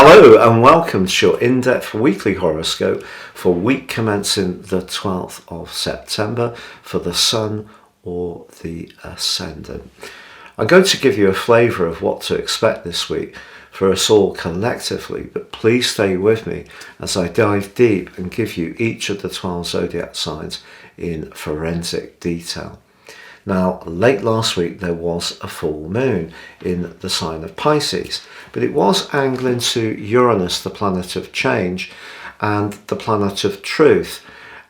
Hello and welcome to your in-depth weekly horoscope for week commencing the 12th of September for the Sun or the Ascendant. I'm going to give you a flavour of what to expect this week for us all collectively, but please stay with me as I dive deep and give you each of the 12 zodiac signs in forensic detail. Now, late last week there was a full moon in the sign of Pisces, but it was angling to Uranus, the planet of change and the planet of truth.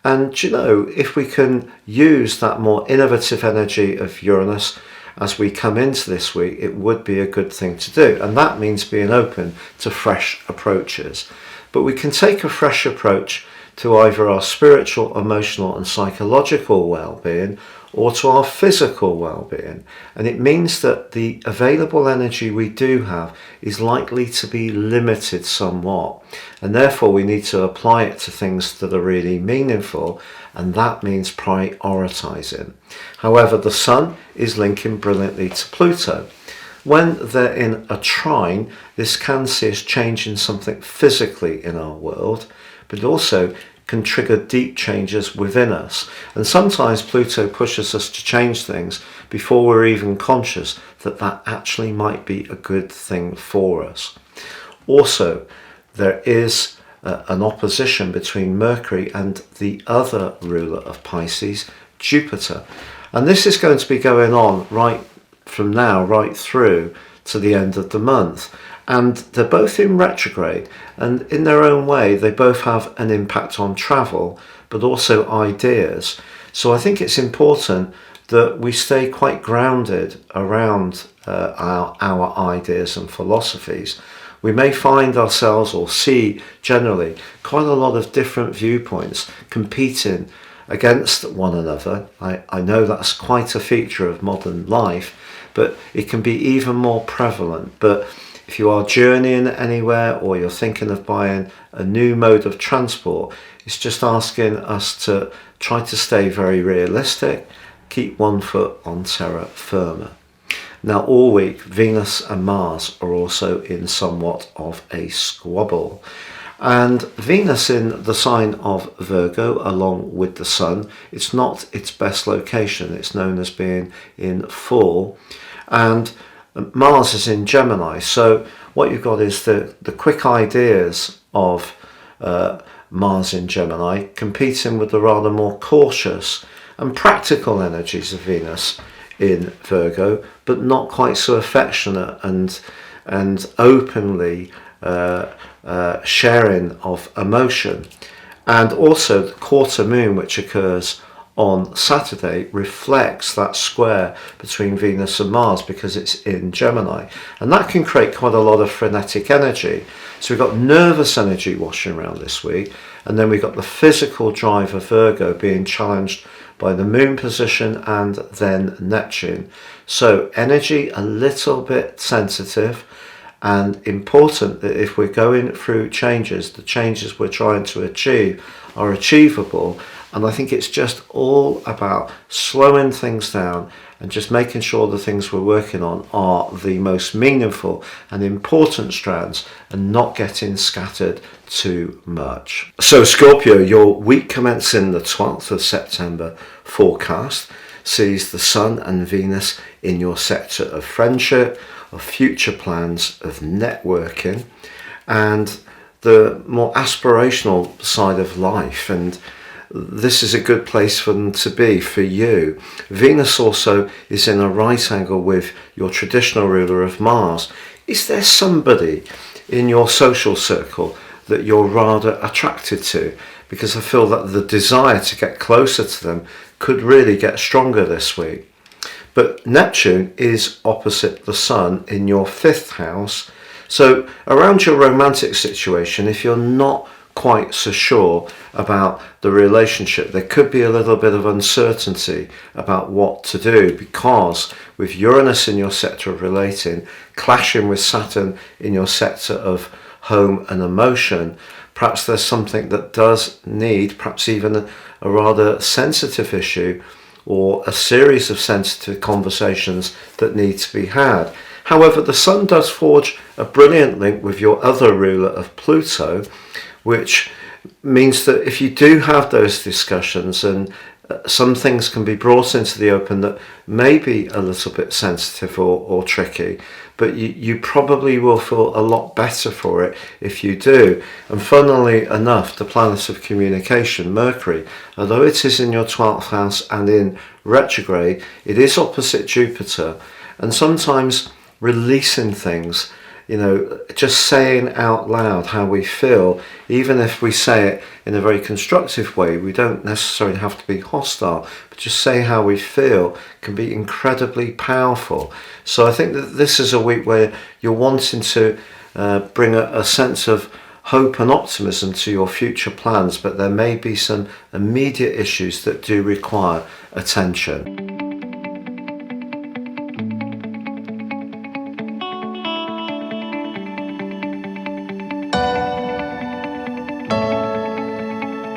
And you know, if we can use that more innovative energy of Uranus as we come into this week, it would be a good thing to do. And that means being open to fresh approaches. But we can take a fresh approach to either our spiritual, emotional and psychological well-being or to our physical well-being. And it means that the available energy we do have is likely to be limited somewhat. And therefore we need to apply it to things that are really meaningful, and that means prioritizing. However, the Sun is linking brilliantly to Pluto. When they're in a trine, this can see us changing something physically in our world, but also can trigger deep changes within us. And sometimes Pluto pushes us to change things before we're even conscious that that actually might be a good thing for us. Also, there is an opposition between Mercury and the other ruler of Pisces, Jupiter. And this is going to be going on right from now, right through to the end of the month. And they're both in retrograde, and in their own way they both have an impact on travel but also ideas. So I think it's important that we stay quite grounded around our ideas and philosophies. We may find ourselves or see generally quite a lot of different viewpoints competing against one another. I know that's quite a feature of modern life, but it can be even more prevalent. But if you are journeying anywhere or you're thinking of buying a new mode of transport, it's just asking us to try to stay very realistic, keep one foot on terra firma. Now, all week, Venus and Mars are also in somewhat of a squabble. And Venus in the sign of Virgo, along with the Sun, it's not its best location. It's known as being in full. And Mars is in Gemini, so what you've got is the quick ideas of Mars in Gemini competing with the rather more cautious and practical energies of Venus in Virgo, but not quite so affectionate and openly sharing of emotion. And also the quarter moon, which occurs on Saturday, reflects that square between Venus and Mars because it's in Gemini, and that can create quite a lot of frenetic energy. So we've got nervous energy washing around this week, and then we've got the physical drive of Virgo being challenged by the moon position and then Neptune. So energy a little bit sensitive, and important that if we're going through changes, the changes we're trying to achieve are achievable. And I think it's just all about slowing things down and just making sure the things we're working on are the most meaningful and important strands and not getting scattered too much. So Scorpio, your week commencing the 12th of September forecast sees the Sun and Venus in your sector of friendship, of future plans, of networking, and the more aspirational side of life. And this is a good place for them to be for you. Venus also is in a right angle with your traditional ruler of Mars. Is there somebody in your social circle that you're rather attracted to? Because I feel that the desire to get closer to them could really get stronger this week. But Neptune is opposite the Sun in your 5th house. So around your romantic situation, if you're not quite so sure about the relationship, there could be a little bit of uncertainty about what to do, because with Uranus in your sector of relating clashing with Saturn in your sector of home and emotion, perhaps there's something that does need, perhaps even a rather sensitive issue or a series of sensitive conversations that need to be had. However, the Sun does forge a brilliant link with your other ruler of Pluto, which means that if you do have those discussions, and some things can be brought into the open that may be a little bit sensitive or tricky, but you probably will feel a lot better for it if you do. And funnily enough, the planet of communication, Mercury, although it is in your 12th house and in retrograde, it is opposite Jupiter. And sometimes releasing things, just saying out loud how we feel, even if we say it in a very constructive way, we don't necessarily have to be hostile, but just say how we feel can be incredibly powerful. So I think that this is a week where you're wanting to bring a sense of hope and optimism to your future plans, but there may be some immediate issues that do require attention.